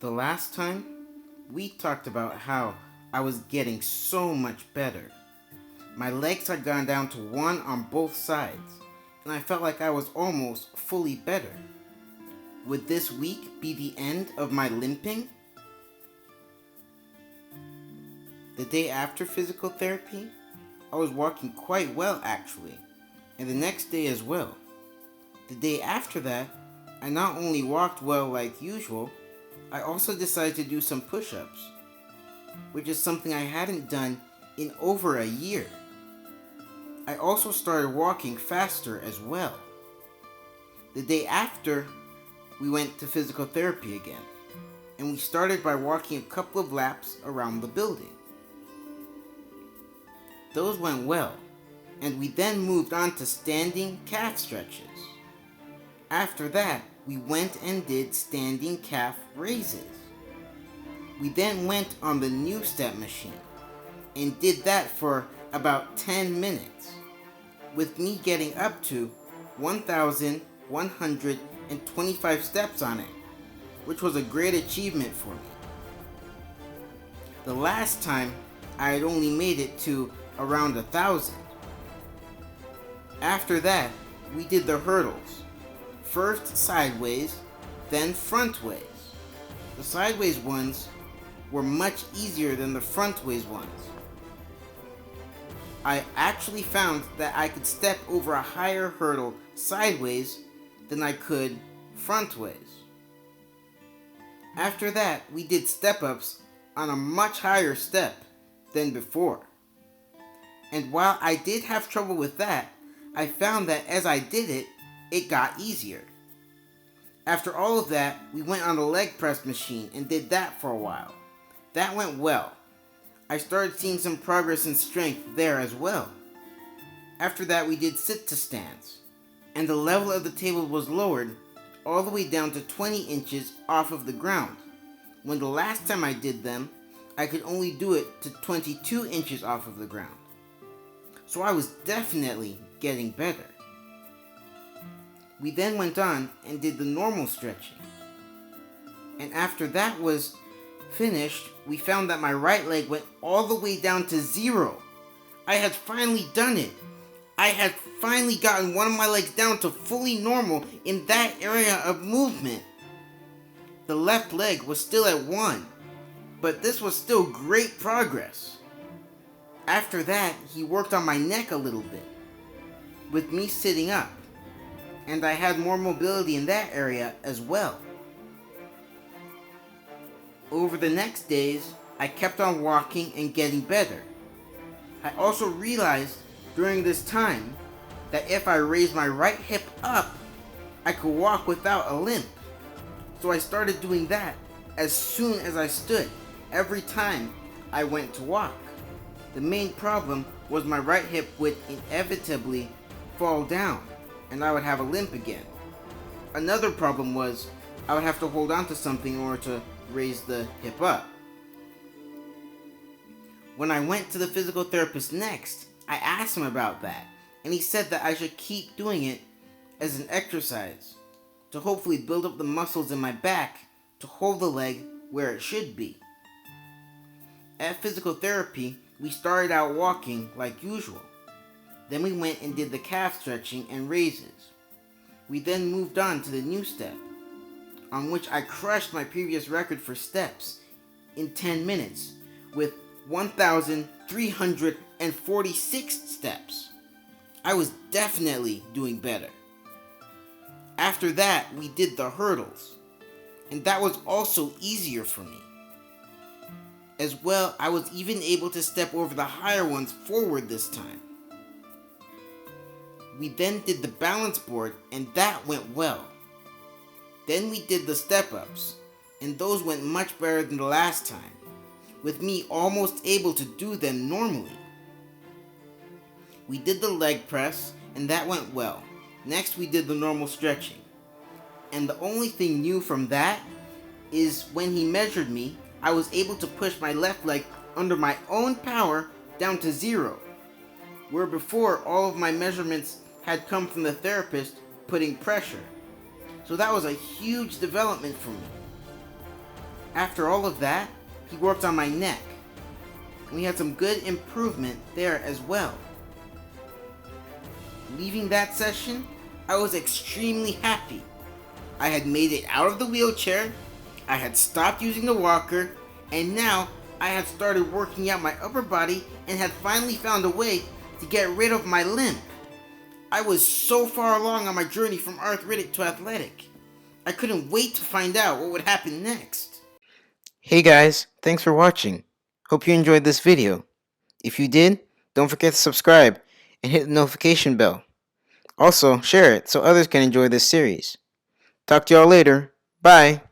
The last time, we talked about how I was getting so much better. My legs had gone down to one on both sides, and I felt like I was almost fully better. Would this week be the end of my limping? The day after physical therapy, I was walking quite well actually, and the next day as well. The day after that, I not only walked well like usual, I also decided to do some push-ups, which is something I hadn't done in over a year. I also started walking faster as well. The day after, we went to physical therapy again, and we started by walking a couple of laps around the building. Those went well, and we then moved on to standing calf stretches. After that, we went and did standing calf raises. We then went on the new step machine and did that for about 10 minutes, with me getting up to 1,125 steps on it, which was a great achievement for me. The last time, I had only made it to around 1,000. After that, we did the hurdles. First sideways, then frontways. The sideways ones were much easier than the frontways ones. I actually found that I could step over a higher hurdle sideways than I could frontways. After that, we did step-ups on a much higher step than before. And while I did have trouble with that, I found that as I did it, it got easier. After all of that, we went on the leg press machine and did that for a while. That went well. I started seeing some progress in strength there as well. After that, we did sit-to-stands, and the level of the table was lowered all the way down to 20 inches off of the ground. When the last time I did them, I could only do it to 22 inches off of the ground. So I was definitely getting better. We then went on and did the normal stretching. And after that was finished, we found that my right leg went all the way down to 0. I had finally done it. I had finally gotten one of my legs down to fully normal in that area of movement. The left leg was still at 1, but this was still great progress. After that, he worked on my neck a little bit, with me sitting up, and I had more mobility in that area as well. Over the next days, I kept on walking and getting better. I also realized during this time that if I raised my right hip up, I could walk without a limp. So I started doing that as soon as I stood, every time I went to walk. The main problem was my right hip would inevitably fall down, and I would have a limp again. Another problem was I would have to hold on to something in order to raise the hip up. When I went to the physical therapist next, I asked him about that, and he said that I should keep doing it as an exercise to hopefully build up the muscles in my back to hold the leg where it should be. At physical therapy, we started out walking like usual. Then we went and did the calf stretching and raises. We then moved on to the new step, on which I crushed my previous record for steps in 10 minutes with 1,346 steps. I was definitely doing better. After that, we did the hurdles, and that was also easier for me. As well, I was even able to step over the higher ones forward this time. We then did the balance board, and that went well. Then we did the step-ups, and those went much better than the last time, with me almost able to do them normally. We did the leg press, and that went well. Next, we did the normal stretching. And the only thing new from that is when he measured me, I was able to push my left leg under my own power down to 0, where before all of my measurements had come from the therapist putting pressure. So that was a huge development for me. After all of that, he worked on my neck. We had some good improvement there as well. Leaving that session, I was extremely happy. I had made it out of the wheelchair, I had stopped using the walker, and now I had started working out my upper body and had finally found a way to get rid of my limp. I was so far along on my journey from arthritic to athletic. I couldn't wait to find out what would happen next. Hey guys, thanks for watching. Hope you enjoyed this video. If you did, don't forget to subscribe and hit the notification bell. Also, share it so others can enjoy this series. Talk to y'all later. Bye.